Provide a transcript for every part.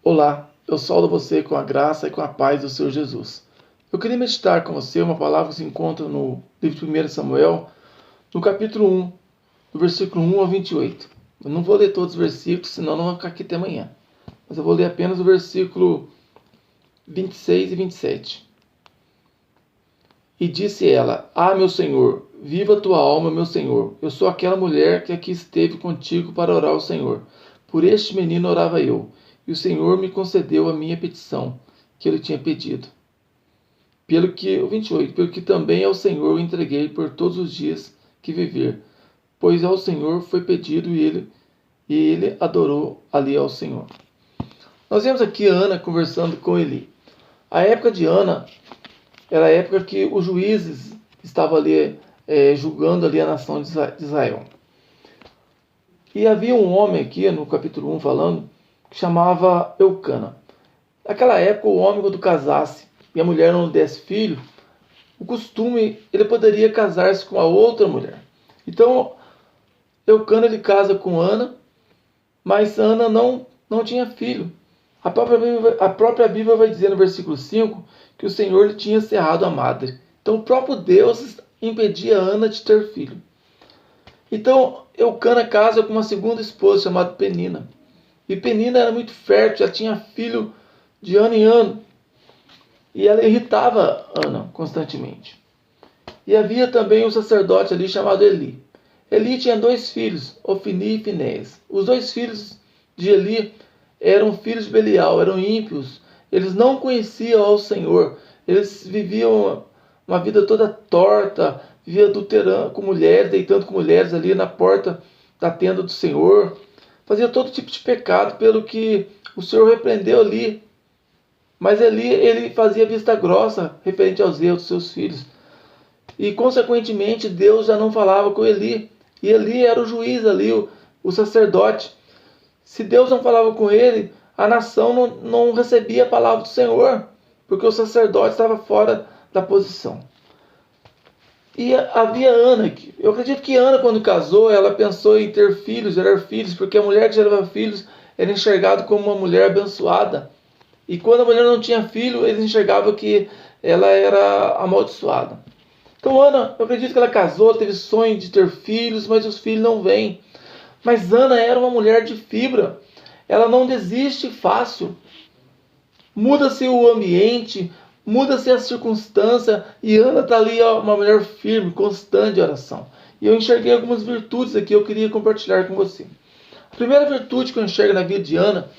Olá, eu saúdo você com a graça e com a paz do Senhor Jesus. Eu queria meditar com você uma palavra que se encontra no livro de 1 Samuel, no capítulo 1, do versículo 1 ao 28. Eu não vou ler todos os versículos, senão não vou ficar aqui até amanhã. Mas eu vou ler apenas o versículo 26 e 27. E disse ela: Ah, meu Senhor, viva a tua alma, meu Senhor. Eu sou aquela mulher que aqui esteve contigo para orar ao Senhor. Por este menino orava eu, e o Senhor me concedeu a minha petição, que eu lhe tinha pedido. O 28, pelo que também ao Senhor o entreguei por todos os dias que viver, pois ao Senhor foi pedido e ele adorou ali ao Senhor. Nós vemos aqui Ana conversando com Eli. A época de Ana era a época que os juízes estavam ali julgando ali a nação de Israel. E havia um homem aqui no capítulo 1 falando que chamava Eucana. Naquela época o homem quando casasse e a mulher não desse filho, o costume ele poderia casar-se com a outra mulher. Então Eucana ele casa com Ana, mas Ana não tinha filho. A própria Bíblia vai dizer no versículo 5 que o Senhor lhe tinha cerrado a madre. Então o próprio Deus impedia Ana de ter filho. Então Eucana casa com uma segunda esposa chamada Penina. E Penina era muito fértil, já tinha filho de ano em ano. E ela irritava Ana constantemente. E havia também um sacerdote ali chamado Eli. Eli tinha 2 filhos, Ofni e Finéias. Os 2 filhos de Eli eram filhos de Belial, eram ímpios. Eles não conheciam ao Senhor. Eles viviam uma vida toda torta, viviam adulterando com mulheres, deitando com mulheres ali na porta da tenda do Senhor. Fazia todo tipo de pecado pelo que o Senhor repreendeu ali. Mas Eli, ele fazia vista grossa referente aos erros dos seus filhos. E consequentemente Deus já não falava com Eli. E Eli era o juiz ali, o sacerdote. Se Deus não falava com ele, a nação não recebia a palavra do Senhor, porque o sacerdote estava fora da posição. E havia Ana aqui. Eu acredito que Ana, quando casou, ela pensou em ter filhos, gerar filhos, porque a mulher que gerava filhos era enxergada como uma mulher abençoada. E quando a mulher não tinha filho, eles enxergavam que ela era amaldiçoada. Então Ana, eu acredito que ela casou, teve sonho de ter filhos, mas os filhos não vêm. Mas Ana era uma mulher de fibra. Ela não desiste fácil. Muda-se o ambiente, muda-se a circunstância, e Ana está ali, uma mulher firme, constante de oração. E eu enxerguei algumas virtudes aqui, eu queria compartilhar com você. A primeira virtude que eu enxergo na vida de Ana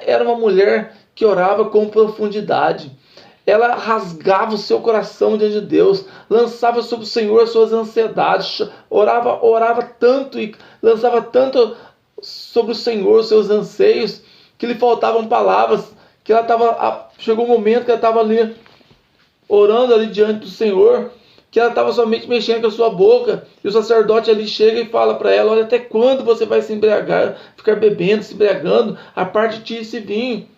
era uma mulher que orava com profundidade. Ela rasgava o seu coração diante de Deus, lançava sobre o Senhor as suas ansiedades, orava tanto e lançava tanto sobre o Senhor os seus anseios, que lhe faltavam palavras, que chegou um momento que ela estava ali, orando ali diante do Senhor, que ela estava somente mexendo com a sua boca, e o sacerdote ali chega e fala para ela: olha, até quando você vai se embriagar, ficar bebendo, se embriagando, a parte de ti esse vinho?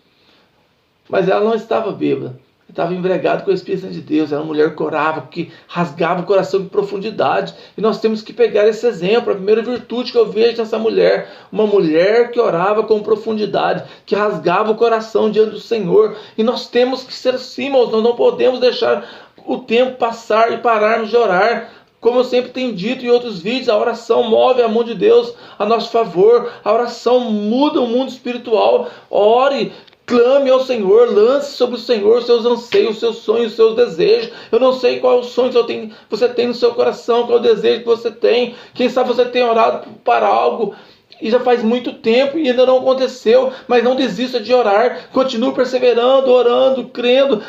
Mas ela não estava bêbada, estava embriagada com o Espírito Santo de Deus. Era uma mulher que orava, que rasgava o coração de profundidade, e nós temos que pegar esse exemplo, a primeira virtude que eu vejo nessa mulher, uma mulher que orava com profundidade, que rasgava o coração diante do Senhor. E nós temos que ser assim, irmãos, nós não podemos deixar o tempo passar e pararmos de orar. Como eu sempre tenho dito em outros vídeos, a oração move a mão de Deus a nosso favor, a oração muda o mundo espiritual. Ore, clame ao Senhor, lance sobre o Senhor os seus anseios, os seus sonhos, os seus desejos. Eu não sei qual é o sonho que você tem no seu coração, qual é o desejo que você tem. Quem sabe você tem orado para algo e já faz muito tempo e ainda não aconteceu, mas não desista de orar. Continue perseverando, orando, crendo,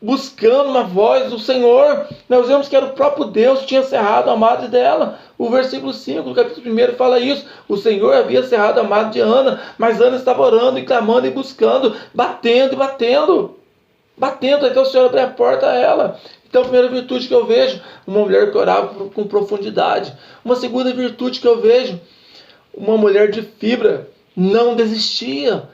buscando uma voz do Senhor. Nós vemos que era o próprio Deus que tinha cerrado a madre dela. O versículo 5 do capítulo 1 fala isso. O Senhor havia cerrado a madre de Ana, mas Ana estava orando e clamando e buscando, batendo e batendo. Até o Senhor abrir a porta a ela. Então a primeira virtude que eu vejo, uma mulher que orava com profundidade. Uma segunda virtude que eu vejo, uma mulher de fibra, não desistia.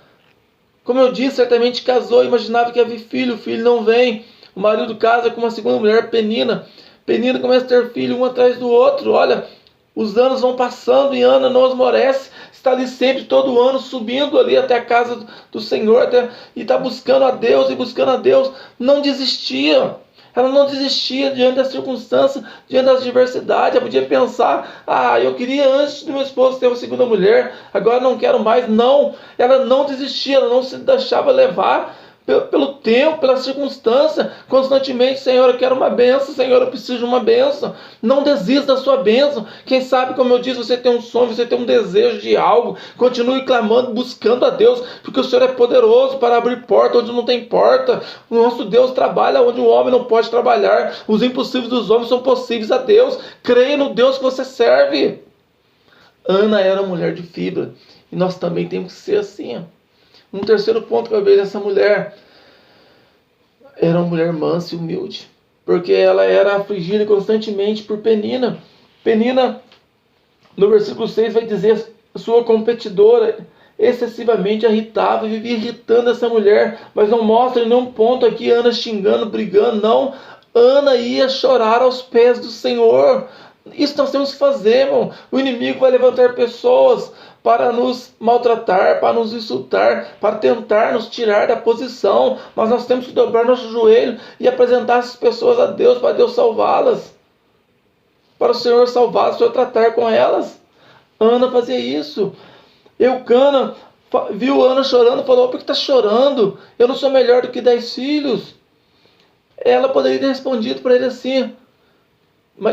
Como eu disse, certamente casou, imaginava que havia filho, o filho não vem. O marido casa com uma segunda mulher, Penina. Penina começa a ter filho um atrás do outro. Olha, Os anos vão passando e Ana não esmorece, está ali sempre, todo ano, subindo ali até a casa do Senhor, e está buscando a Deus e buscando a Deus. Não desistia. Ela não desistia diante das circunstâncias, diante das adversidades. Ela podia pensar, eu queria antes do meu esposo ter uma segunda mulher, agora não quero mais. Não, ela não desistia, ela não se deixava levar pelo tempo, pela circunstância, constantemente. Senhor, eu quero uma bênção, Senhor, eu preciso de uma bênção. Não desista da sua bênção. Quem sabe, como eu disse, você tem um sonho, você tem um desejo de algo. Continue clamando, buscando a Deus, porque o Senhor é poderoso para abrir porta onde não tem porta. O nosso Deus trabalha onde o homem não pode trabalhar. Os impossíveis dos homens são possíveis a Deus. Creia no Deus que você serve. Ana era uma mulher de fibra, e nós também temos que ser assim. Um terceiro ponto que eu vejo nessa mulher, era uma mulher mansa e humilde, porque ela era afligida constantemente por Penina. Penina, no versículo 6, vai dizer: sua competidora excessivamente irritava, vivia irritando essa mulher, mas não mostra em nenhum ponto aqui Ana xingando, brigando, não. Ana ia chorar aos pés do Senhor. Isso nós temos que fazer, irmão. O inimigo vai levantar pessoas para nos maltratar, para nos insultar, para tentar nos tirar da posição. Mas nós temos que dobrar nosso joelho e apresentar essas pessoas a Deus, para Deus salvá-las, para o Senhor salvá-las, o Senhor tratar com elas. Ana fazia isso. Eucana viu Ana chorando, falou: por que está chorando? Eu não sou melhor do que 10 filhos. Ela poderia ter respondido para ele assim: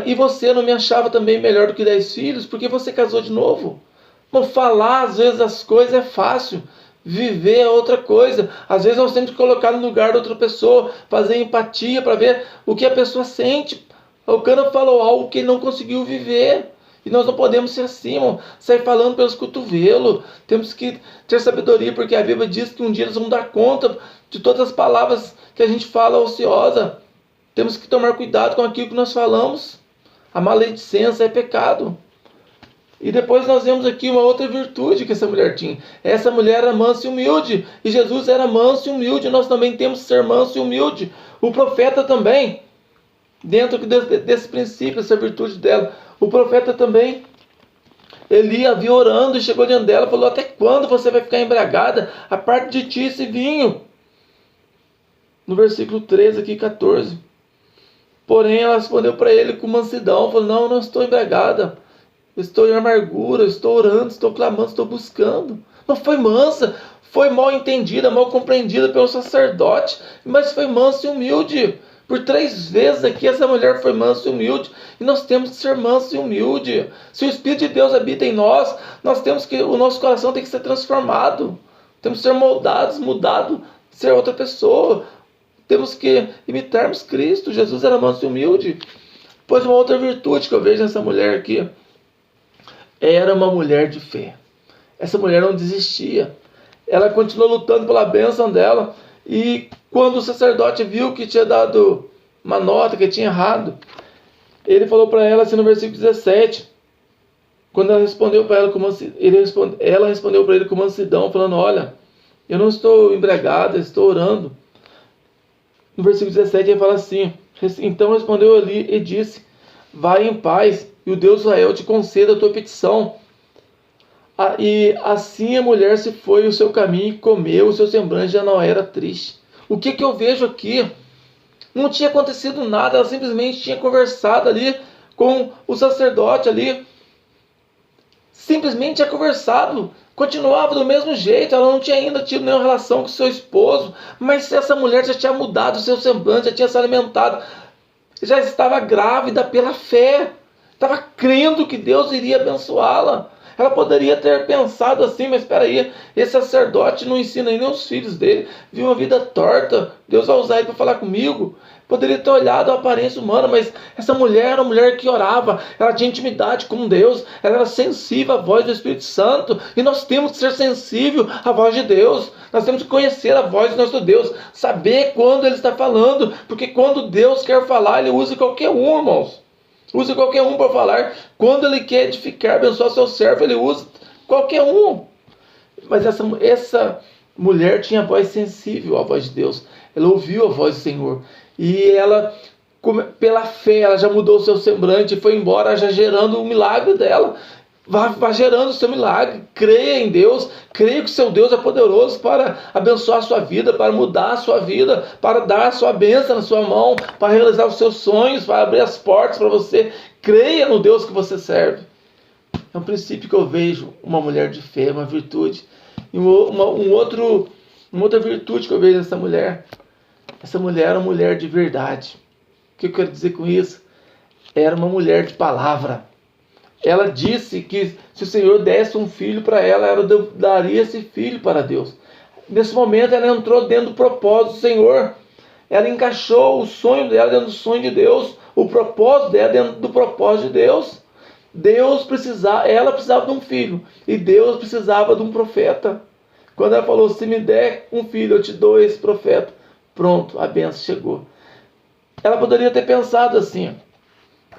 e você não me achava também melhor do que 10 filhos? Porque você casou de novo? Não, falar às vezes as coisas é fácil, viver é outra coisa. Às vezes nós temos que colocar no lugar de outra pessoa, fazer empatia para ver o que a pessoa sente. O cara falou algo que ele não conseguiu viver. E nós não podemos ser assim, irmão, sair falando pelos cotovelos. Temos que ter sabedoria, porque a Bíblia diz que um dia eles vão dar conta de todas as palavras que a gente fala ociosa. Temos que tomar cuidado com aquilo que nós falamos. A maledicência é pecado. E depois nós vemos aqui uma outra virtude que essa mulher tinha. Essa mulher era mansa e humilde. E Jesus era manso e humilde. Nós também temos que ser manso e humilde. O profeta também, dentro desse princípio, essa virtude dela, o profeta também, ele a viu orando e chegou diante dela e falou: até quando você vai ficar embriagada? A parte de ti esse vinho. No versículo 13 aqui, 14. Porém ela respondeu para ele com mansidão, falou: não estou embriagada, estou em amargura, estou orando, estou clamando, estou buscando. Não foi mansa, foi mal entendida, mal compreendida pelo sacerdote, mas foi mansa e humilde. Por 3 vezes aqui essa mulher foi mansa e humilde, e nós temos que ser manso e humilde. Se o Espírito de Deus habita em nós, o nosso coração tem que ser transformado, temos que ser moldados, mudado, ser outra pessoa. Temos que imitarmos Cristo. Jesus era manso e humilde. Pois uma outra virtude que eu vejo nessa mulher aqui, era uma mulher de fé. Essa mulher não desistia. Ela continuou lutando pela bênção dela. E quando o sacerdote viu que tinha dado uma nota, que tinha errado, ele falou para ela assim no versículo 17. Quando ela respondeu para ela, ela respondeu para ele com mansidão, falando: olha, eu não estou embriagada, estou orando. No versículo 17 ele fala assim: então respondeu ali e disse: vai em paz, e o Deus de Israel te conceda a tua petição. E assim a mulher se foi o seu caminho e comeu, o seu semblante já não era triste. O que eu vejo aqui? Não tinha acontecido nada, ela simplesmente tinha conversado ali com o sacerdote ali. Simplesmente tinha conversado. Continuava do mesmo jeito, ela não tinha ainda tido nenhuma relação com seu esposo, mas essa mulher já tinha mudado o seu semblante, já tinha se alimentado, já estava grávida pela fé, estava crendo que Deus iria abençoá-la. Ela poderia ter pensado assim: mas espera aí, esse sacerdote não ensina nem os filhos dele, vive uma vida torta, Deus vai usar ele para falar comigo. Poderia ter olhado a aparência humana, mas essa mulher era uma mulher que orava, ela tinha intimidade com Deus, ela era sensível à voz do Espírito Santo, e nós temos que ser sensível à voz de Deus, nós temos que conhecer a voz do nosso Deus, saber quando Ele está falando, porque quando Deus quer falar, Ele usa qualquer um, irmãos, usa qualquer um para falar. Quando Ele quer edificar, abençoar seu servo, Ele usa qualquer um. Mas essa mulher tinha a voz sensível à voz de Deus, ela ouviu a voz do Senhor, e ela pela fé, ela já mudou o seu semblante e foi embora, já gerando o milagre dela. Vá gerando o seu milagre. Creia em Deus. Creia que o seu Deus é poderoso para abençoar a sua vida, para mudar a sua vida, para dar a sua bênção na sua mão, para realizar os seus sonhos, para abrir as portas para você. Creia no Deus que você serve. É um princípio que eu vejo uma mulher de fé, uma virtude. E uma outra virtude que eu vejo nessa mulher. Essa mulher era uma mulher de verdade. O que eu quero dizer com isso? Era uma mulher de palavra. Ela disse que se o Senhor desse um filho para ela, ela daria esse filho para Deus. Nesse momento ela entrou dentro do propósito do Senhor. Ela encaixou o sonho dela dentro do sonho de Deus. O propósito dela dentro do propósito de Deus. Ela precisava de um filho. E Deus precisava de um profeta. Quando ela falou, se me der um filho, eu te dou esse profeta. Pronto, a bênção chegou. Ela poderia ter pensado assim,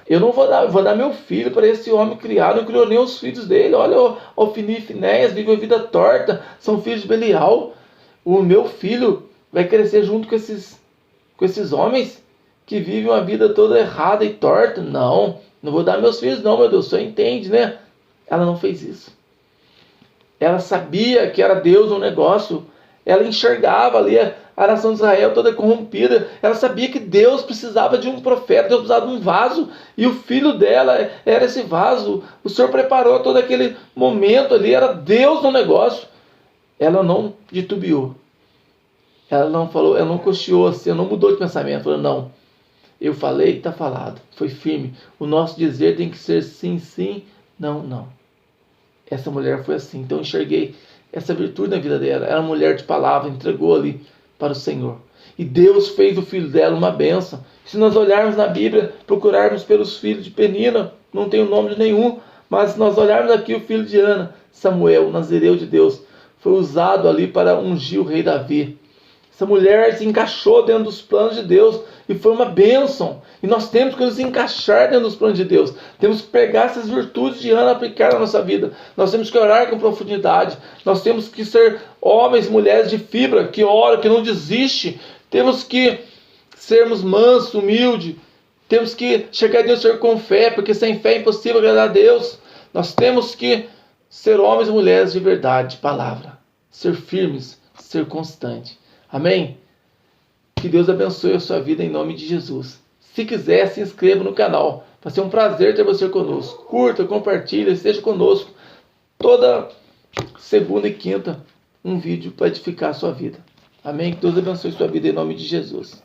eu não vou dar meu filho para esse homem criado, não criou nem os filhos dele. Olha, Ofni e Finéias vivem a vida torta, são filhos de Belial. O meu filho vai crescer junto com esses homens que vivem uma vida toda errada e torta. Não vou dar meus filhos não, meu Deus, só entende, né? Ela não fez isso. Ela sabia que era Deus no negócio. Ela enxergava ali a nação de Israel toda corrompida. Ela sabia que Deus precisava de um profeta, Deus precisava de um vaso, e o filho dela era esse vaso. O Senhor preparou todo aquele momento ali, era Deus no negócio. Ela não titubeou. Ela não falou, ela não cocheou assim, ela não mudou de pensamento. Falou, não, eu falei, está falado. Foi firme. O nosso dizer tem que ser sim, sim, não, não. Essa mulher foi assim. Então eu enxerguei essa virtude na vida dela. Era uma mulher de palavra, entregou ali para o Senhor. E Deus fez do filho dela uma bênção. Se nós olharmos na Bíblia, procurarmos pelos filhos de Penina, não tem o nome de nenhum, mas se nós olharmos aqui o filho de Ana, Samuel, o nazireu de Deus, foi usado ali para ungir o rei Davi. Essa mulher se encaixou dentro dos planos de Deus e foi uma bênção. E nós temos que nos encaixar dentro dos planos de Deus. Temos que pegar essas virtudes de Ana e aplicar na nossa vida. Nós temos que orar com profundidade. Nós temos que ser homens e mulheres de fibra, que oram, que não desistem. Temos que sermos mansos, humildes. Temos que chegar a Deus com fé, porque sem fé é impossível agradar a Deus. Nós temos que ser homens e mulheres de verdade, de palavra. Ser firmes, ser constantes. Amém? Que Deus abençoe a sua vida em nome de Jesus. Se quiser, se inscreva no canal. Vai ser um prazer ter você conosco. Curta, compartilha, esteja conosco. Toda segunda e quinta, um vídeo para edificar a sua vida. Amém? Que Deus abençoe a sua vida em nome de Jesus.